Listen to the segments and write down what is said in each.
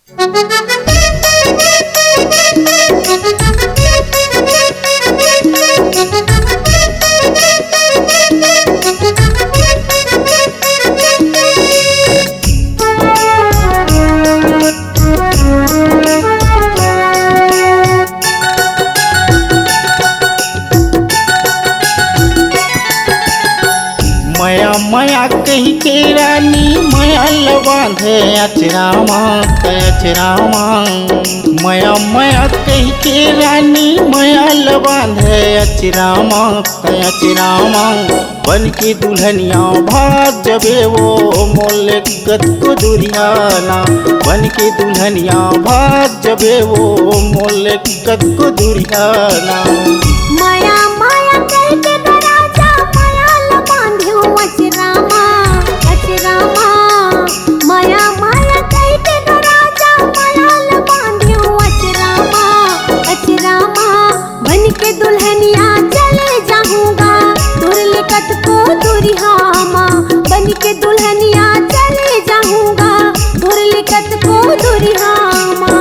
मया मया कही के रानी मयल बांधे अचरामा अचरामा। मया मया कही के रानी मयल बांधे अचरामा अचरामा। बन के दुल्हनिया भाग जबे वो मोल कत को दुरियाना। बन के दुल्हनिया भाग जबे वो मोल कत को दुरियाना। माया माया कह के राजा मयल बांध्यो अचरामा अचरामा। माया माया कह के राजा मयल बांध्यो अचरामा अचरामा। बन के दुल्हनिया चले जाऊंगा दुर्लिकत को दुरिहामा। बन के दुल्हनिया चले जाऊंगा दुर्लिकत को दुरिहामा।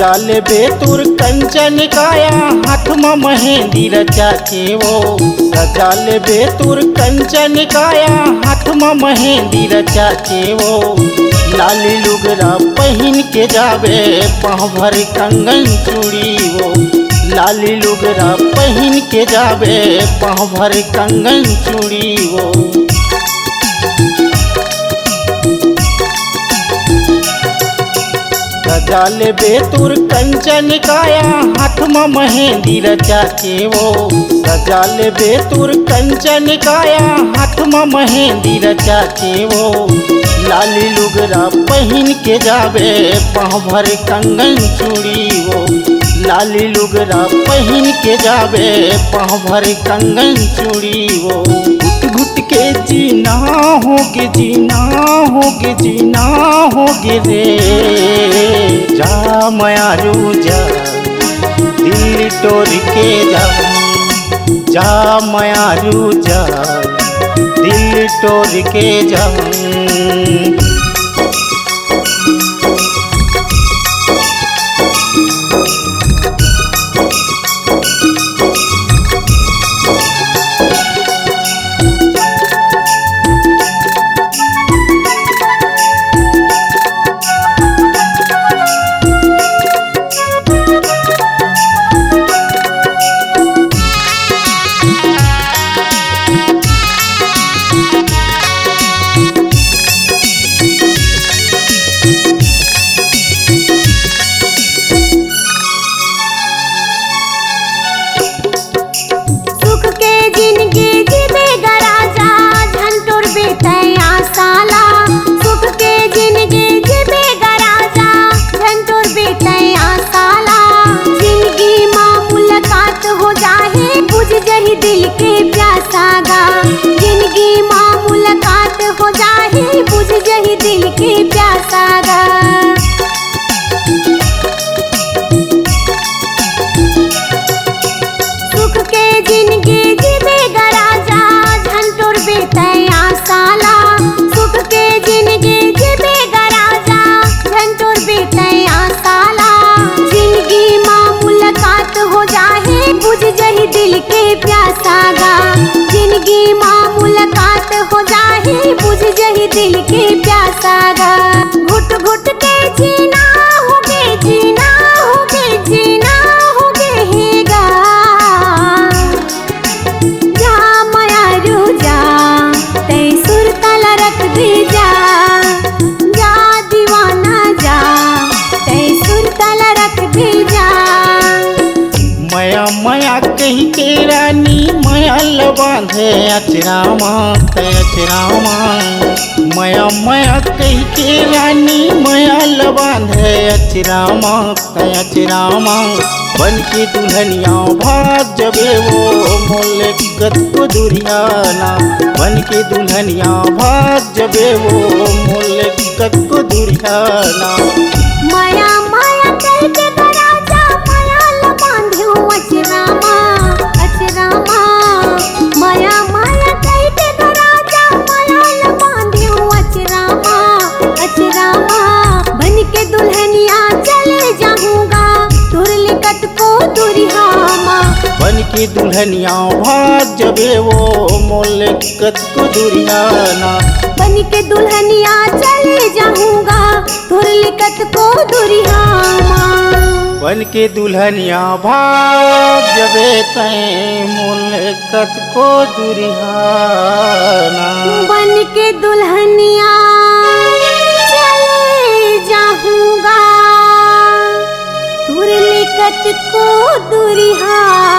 जाल बेतुर कंचन काया हाथ में मेहंदी रचा के वो। सजाल बेतुर कंचन काया हाथ में मेहंदी रचा के वो। लाली लुगरा पहन के जावे पाँव भर कंगन चूड़ी वो। लाली लुगरा पहन के जावे पाँव भर कंगन चूड़ी वो। सजाल बेतुर कंचन काया हाथ में मेहंदी रचा के वो। सजाल बेतुर कंचन काया हाथ में मेहंदी रचा के वो। लाली लुगरा पहन के जावे पाँव भर कंगन चूड़ी वो। लाली लुगरा पहन के जावे पाँव भर कंगन चूड़ी वो। घुट के जीना होगे जीना होगे जीना होगे रे। जा मयारू जा दिल तोड़ के जा। जा मयारू जा दिल तोड़ के जा। दिल के प्यासागा जिंदगी माँ मुलाकात हो जाए बुझ जही दिल के प्यासागा। सुख के जिंदगी जीवेगा राजा झंटोर बेतया साला। सुख के जिंदगी जीवेगा राजा झंटोर बेतया साला। जिंदगी माँ मुलाकात हो जाए बुझ जही दिल के प्यासागा। जिंदगी माँ मुलाकात हो जाए बुझ जही दिल के प्यासागा। घुट घुट के जीना होगे जीना होगे जीना होगे हेगा। जा मयारू जा तै सुर ताला रख दे जा। जा दीवाना जा तै सुर ताला रख दे जा। मया मया कही के रानी रानी मयल बांधे अचरामा ते अचरामा मया मया कही के रानी मयल बांधे अचरामा ते अचरामा बन की दुल्हनिया भाग जबे वो मोले कत को दुरियाना बन की दुल्हनिया भाग जबे वो मोले कत को दुरियाना माया माया कह के राजा माया ल बांध्यो अचरामा अचरामा माया माया कह के राजा माया ल बांध्यो अचरामा अचरामा बन के दुल्हनिया चले जाऊंगा तुर लिकट को दुरिहामा बन की दुल्हनिया भाग जबे वो मोले कत को दुरियाना बन के दुल्हनिया चले जाऊंगा तुर लिकट को दुरिहामा बन के दुल्हनिया भाग जबे तैं मोले कत को दुरियाना बन के दुल्हनिया चले जाऊंगा तुर लिकट को दुरिहाना।